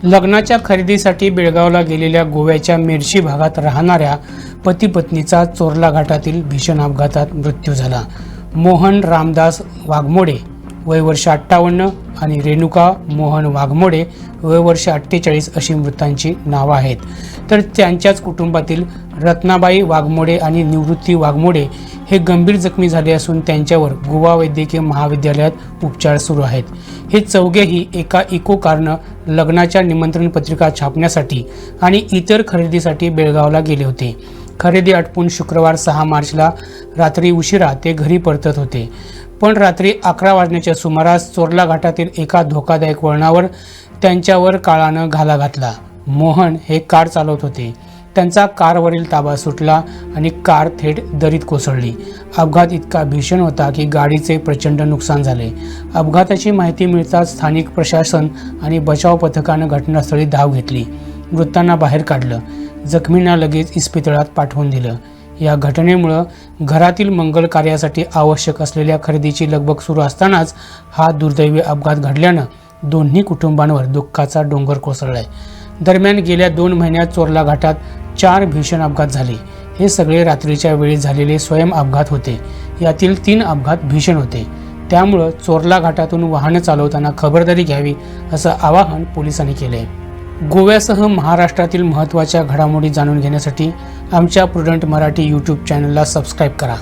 लग्नाच्या खरेदीसाठी बेळगावला गेलेल्या गोव्याच्या मिरशी भागात राहणाऱ्या पती पत्नीचा चोरला घाटातील भीषण अपघातात मृत्यू झाला। मोहन रामदास वाघमोडे वय वर्ष 58 आणि रेणुका मोहन वाघमोडे वय वर्ष 48 अशी मृतांची नावे आहेत। तर त्यांच्याच कुटुंबातील रत्नाबाई वाघमोडे आणि निवृत्ती वाघमोडे हे गंभीर जखमी झाले असून त्यांच्यावर गोवा वैद्यकीय महाविद्यालयात उपचार सुरू आहेत। हे चौघेही एका इको कारने लग्नाच्या निमंत्रण पत्रिका छापण्यासाठी आणि इतर खरेदीसाठी बेळगावला गेले होते। खरेदी आटपून शुक्रवार 6 मार्चला रात्री उशिरा ते घरी परतत होते, पण रात्री 11 वाजण्याच्या सुमारास चोरला घाटातील एका धोकादायक वळणावर त्यांच्यावर काळानं घाला घातला। मोहन हे कार चालवत होते। त्यांचा कारवरील ताबा सुटला आणि कार थेट दरीत कोसळली। अपघात इतका भीषण होता की गाडीचे प्रचंड नुकसान झाले। अपघाताची माहिती मिळताच स्थानिक प्रशासन आणि बचाव पथकाने घटनास्थळी धाव घेतली, मृतांना बाहेर काढलं, जखमींना लगेच इस्पितळात पाठवून दिलं। या घटनेमुळे घरातील मंगल कार्यासाठी आवश्यक असलेल्या खरेदीची लगबग सुरू असतानाच हा दुर्दैवी अपघात घडल्यानं दोन्ही कुटुंबांवर दुःखाचा डोंगर कोसळलाय। दरम्यान गेल्या 2 महिन्यात चोरला घाटात 4 भीषण अपघात झाले। हे सगळे रात्रीच्या वेळी झालेले स्वयं अपघात होते। यातील 3 अपघात भीषण होते। त्यामुळे चोरला घाटातून वाहन चालवताना खबरदारी घ्यावी असं आवाहन पोलिसांनी केले। गोव्यासह महाराष्ट्रातील महत्त्वाच्या घडामोडी जाणून घेण्यासाठी आमच्या प्रुडंट मराठी यूट्यूब चॅनलला सबस्क्राईब करा।